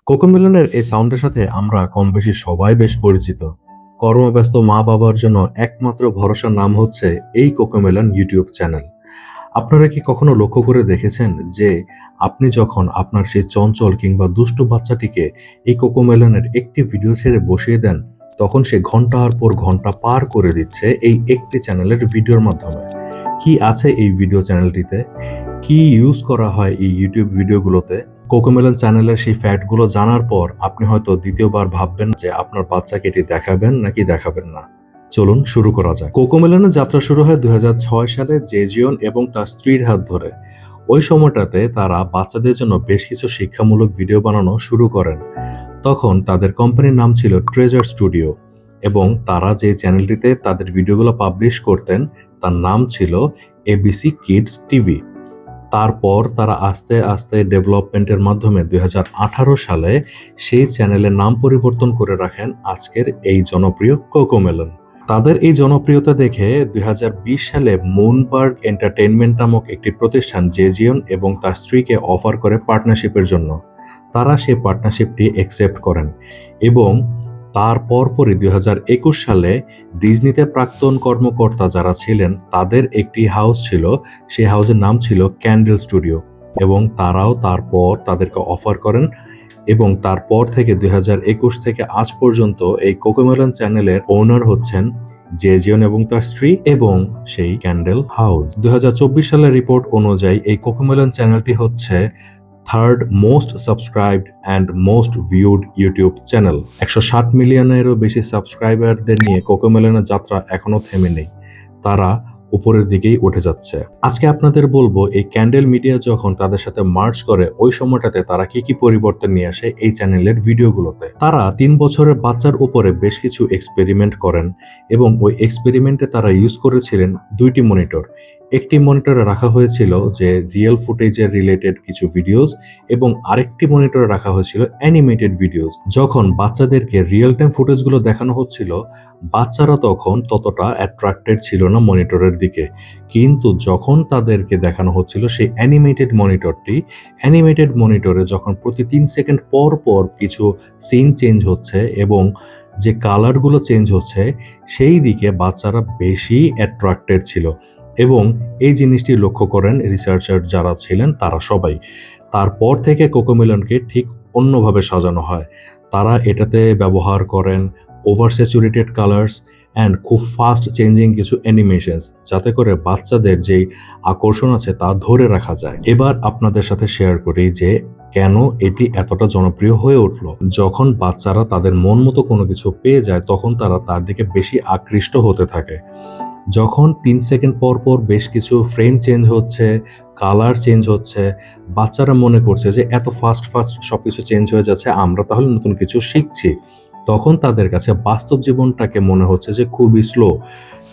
কোকোমেলনের এই সাউন্ডের সাথে আমরা কমবেশি সবাই বেশ পরিচিত। কর্মব্যস্ত মা-বাবার জন্য একমাত্র ভরসার নাম হচ্ছে এই কোকোমেলন ইউটিউব চ্যানেল। আপনারা কি কখনো লক্ষ্য করে দেখেছেন যে আপনি যখন আপনার সেই চঞ্চল কিংবা দুষ্টু বাচ্চাটিকে এই কোকোমেলনের একটি ভিডিও ছেড়ে বসিয়ে দেন, তখন সে ঘন্টার পর ঘন্টা পার করে দিচ্ছে এই একটি চ্যানেলের ভিডিওর মাধ্যমে। কি আছে এই ভিডিও চ্যানেলটিতে? কি ইউজ করা হয় এই ইউটিউব ভিডিওগুলোতে? কোকোমেলন চ্যানেলের সেই ফ্যাক্টগুলো জানার পর আপনি হয়তো দ্বিতীয়বার ভাববেন যে আপনার বাচ্চাকে এটি দেখাবেন নাকি দেখাবেন না। চলুন শুরু করা যাক। কোকোমেলনের যাত্রা শুরু হয় 2006 সালে জেজিয়ন এবং তার স্ত্রীর হাত ধরে। ওই সময়টাতে তারা বাচ্চাদের জন্য বেশ কিছু শিক্ষামূলক ভিডিও বানানো শুরু করেন। তখন তাদের কোম্পানির নাম ছিল ট্রেজার স্টুডিও এবং তারা যে চ্যানেলটিতে তাদের ভিডিওগুলো পাবলিশ করতেন তার নাম ছিল এবিসি কিডস টিভি। তারপর তারা আস্তে আস্তে ডেভেলপমেন্টের মাধ্যমে 2018 সালে সেই চ্যানেলের নাম পরিবর্তন করে রাখেন আজকের এই জনপ্রিয় কোকোমেলন। তাদের এই জনপ্রিয়তা দেখে 2020 সালে মুনবার্গ এন্টারটেইনমেন্ট নামক একটি প্রতিষ্ঠান জেজিয়ন এবং তার স্ত্রীকে অফার করে পার্টনারশিপের জন্য। তারা সেই পার্টনারশিপটি অ্যাকসেপ্ট করেন এবং তার পরপরই 2021 সালে ডিজনিতে প্রাক্তন কর্মকর্তা যারা ছিলেন তাদের একটি হাউস ছিল, সেই হাউসের নাম ছিল ক্যান্ডেল স্টুডিও এবং তারাও তারপর তাদেরকে অফার করেন এবং তারপর থেকে 2021 থেকে আজ পর্যন্ত এই কোকোমেলন চ্যানেলের ওনার হচ্ছেন জেজিয়ন এবং তার স্ত্রী এবং সেই ক্যান্ডেল হাউস। 2024 সালের রিপোর্ট অনুযায়ী এই কোকোমেলন চ্যানেলটি হচ্ছে third most subscribed and most viewed YouTube channel. 160 মিলিয়নেরও বেশি সাবস্ক্রাইবারদের নিয়ে কোকোমেলনের যাত্রা এখনো থেমে নেই, তারা উপরের দিকেই উঠে যাচ্ছে। আজকে আপনাদের বলবো এই ক্যান্ডেল মিডিয়া যখন তাদের সাথে মার্চ করে ওই সময়টাতে তারা কি কি পরিবর্তন নিয়ে আসে এই চ্যানেলের ভিডিওগুলোতে। তারা 3 বছরের বাচ্চার উপরে বেশ কিছু এক্সপেরিমেন্ট করেন এবং ওই এক্সপেরিমেন্টে তারা ইউজ করেছিলেন 2টি মনিটর। একটি মনিটরে রাখা হয়েছিল যে রিয়েল ফুটেজের রিলেটেড কিছু ভিডিওস এবং আরেকটি মনিটরে রাখা হয়েছিল অ্যানিমেটেড ভিডিওস। যখন বাচ্চাদেরকে রিয়েল টাইম ফুটেজগুলো দেখানো হচ্ছিল, বাচ্চারা তখন ততটা অ্যাট্রাক্টেড ছিল না মনিটরের দিকে, কিন্তু যখন তাদেরকে দেখানো হচ্ছিল সেই অ্যানিমেটেড মনিটরে যখন প্রতি 3 সেকেন্ড পর পর কিছু সিন চেঞ্জ হচ্ছে এবং যে কালারগুলো চেঞ্জ হচ্ছে, সেই দিকে বাচ্চারা বেশি অ্যাট্রাক্টেড ছিল এবং এই জিনিসটি লক্ষ্য করেন রিসার্চার যারা ছিলেন তারা সবাই। তারপর থেকে কোকোমেলনকে ঠিক অন্যভাবে সাজানো হয়। তারা এটাতে ব্যবহার করেন ওভার স্যাচুরেটেড কালার্স অ্যান্ড খুব ফাস্ট চেঞ্জিং কিছু অ্যানিমেশনস, যাতে করে বাচ্চাদের যেই আকর্ষণ আছে তা ধরে রাখা যায়। এবার আপনাদের সাথে শেয়ার করি যে কেন এটি এতটা জনপ্রিয় হয়ে উঠল। যখন বাচ্চারা তাদের মন মতো কোনো কিছু পেয়ে যায় তখন তারা তার দিকে বেশি আকৃষ্ট হতে থাকে। যখন 3 সেকেন্ড পর পর বেশ কিছু ফ্রেম চেঞ্জ হচ্ছে, কালার চেঞ্জ হচ্ছে, বাচ্চারা মনে করছে যে এত ফাস্ট সবকিছু চেঞ্জ হয়ে যাচ্ছে, আমরা তাহলে নতুন কিছু শিখছি। তখন তাদের কাছে বাস্তব জীবনটাকে মনে হচ্ছে যে খুবই স্লো।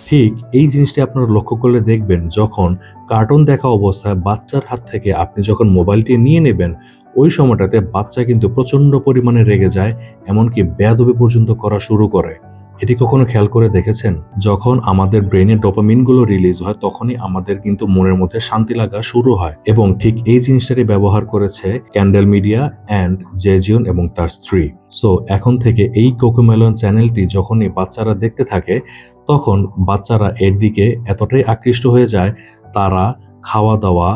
ঠিক এই জিনিসটি আপনারা লক্ষ্য করলে দেখবেন, যখন কার্টুন দেখা অবস্থায় বাচ্চার হাত থেকে আপনি যখন মোবাইলটি নিয়ে নেবেন, ওই সময়টাতে বাচ্চা কিন্তু প্রচণ্ড পরিমাণে রেগে যায়, এমনকি বেয়াদবি পর্যন্ত করা শুরু করে। এটি কখনো খেয়াল করে দেখেছেন? যখন আমাদের ব্রেনে ডোপামিনগুলো রিলিজ হয় তখনই আমাদের কিন্তু মনের মধ্যে শান্তি লাগা শুরু হয় এবং ঠিক এই জিনিসটারই ব্যবহার করেছে ক্যান্ডেল মিডিয়া অ্যান্ড জেজিয়ন এবং তার স্ত্রী। সো এখন থেকে এই কোকোমেলন চ্যানেলটি যখনই বাচ্চারা দেখতে থাকে তখন বাচ্চারা এর দিকে এতটাই আকৃষ্ট হয়ে যায়, তারা খাওয়া দাওয়া,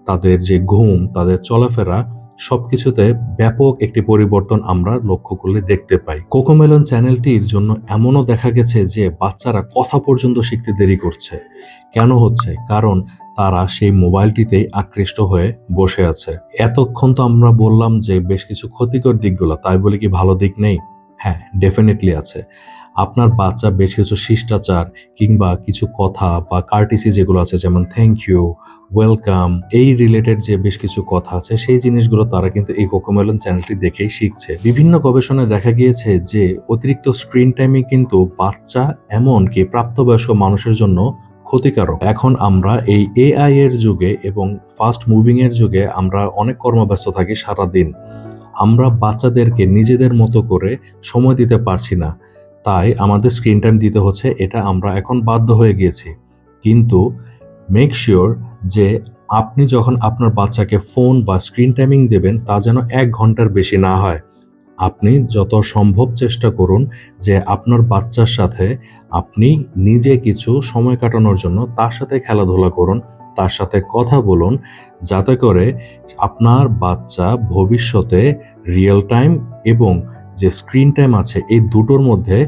তাদের যে ঘুম, তাদের চলাফেরা সবকিছুতে ব্যাপক একটি পরিবর্তন আমরা লক্ষ্য করলে দেখতে পাই। কোকোমেলন চ্যানেলটির জন্য এমনও দেখা গেছে যে বাচ্চারা কথা পর্যন্ত শিখতে দেরি করছে। কেন হচ্ছে? কারণ তারা সেই মোবাইলটিতেই আকৃষ্ট হয়ে বসে আছে। এতক্ষণ তো আমরা বললাম যে বেশ কিছু ক্ষতিকর দিকগুলো, তাই বলে কি ভালো দিক নেই? হ্যাঁ, ডেফিনেটলি আছে। আপনার বাচ্চা বেশ কিছু শিষ্টাচার কিংবা কিছু কথা বা কার্টিসি যেগুলো আছে, যেমন থ্যাংক ইউ, ওয়েলকাম, এই রিলেটেড যে বেশ কিছু কথা আছে, সেই জিনিসগুলো তারা কিন্তু এই কোকোমেলন চ্যানেলটি দেখেই শিখছে। বিভিন্ন গবেষণায় দেখা গিয়েছে যে অতিরিক্ত স্ক্রিন টাইমে কিন্তু বাচ্চা এমনকি প্রাপ্তবয়স্ক মানুষের জন্য ক্ষতিকারক। এখন আমরা এই এআই এর যুগে এবং ফাস্ট মুভিং এর যুগে আমরা অনেক কর্মব্যস্ত থাকি সারাদিন। আমরা বাচ্চাদেরকে নিজেদের মতো করে সময় দিতে পারছি না, তাই আমাদের স্ক্রিন টাইম দিতে হচ্ছে, এটা আমরা এখন বাধ্য হয়ে গিয়েছি। কিন্তু মেক শিওর যে আপনি যখন আপনার বাচ্চাকে ফোন বা স্ক্রিন টাইমিং দেবেন তা যেন 1 ঘন্টার বেশি না হয়। আপনি যত সম্ভব চেষ্টা করুন যে আপনার বাচ্চার সাথে আপনি নিজে কিছু সময় কাটানোর জন্য তার সাথে খেলাধুলা করুন, তার সাথে কথা বলুন, যাতে করে আপনার বাচ্চা ভবিষ্যতে রিয়েল টাইম এবং যে স্ক্রিন টাইম আছে এই দুটোর মধ্যে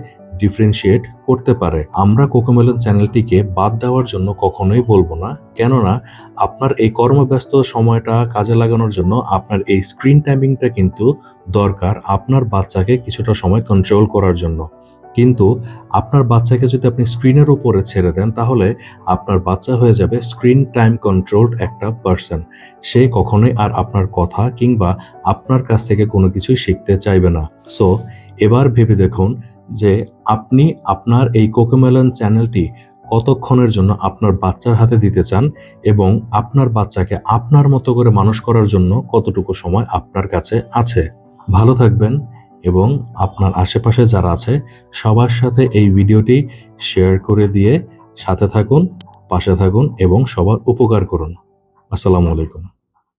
ডিফারেন্সিয়েট করতে পারে। আমরা কোকোমেলন চ্যানেলটিকে বাদ দেওয়ার জন্য কখনোই বলবো না, কেননা আপনার এই কর্মব্যস্ত সময়টা কাজে লাগানোর জন্য আপনার এই স্ক্রিন টাইমিংটা কিন্তু দরকার আপনার বাচ্চাকে কিছুটা সময় কন্ট্রোল করার জন্য। কিন্তু আপনার বাচ্চাকে যদি আপনি স্ক্রিনের উপরে ছেড়ে দেন, তাহলে আপনার বাচ্চা হয়ে যাবে স্ক্রিন টাইম কন্ট্রোলড একটা পার্সন। সে কখনোই আর আপনার কথা কিংবা আপনার কাছ থেকে কোনো কিছুই শিখতে চাইবে না। সো এবার ভেবে দেখুন যে আপনি আপনার এই কোকোমেলন চ্যানেলটি কতক্ষণের জন্য আপনার বাচ্চার হাতে দিতে চান এবং আপনার বাচ্চাকে আপনার মতো করে মানুষ করার জন্য কতটুকু সময় আপনার কাছে আছে। ভালো থাকবেন এবং আপনার আশেপাশে যারা আছে সবার সাথে এই ভিডিওটি শেয়ার করে দিয়ে সাথে থাকুন, পাশে থাকুন এবং সবার উপকার করুন। আসসালামু আলাইকুম।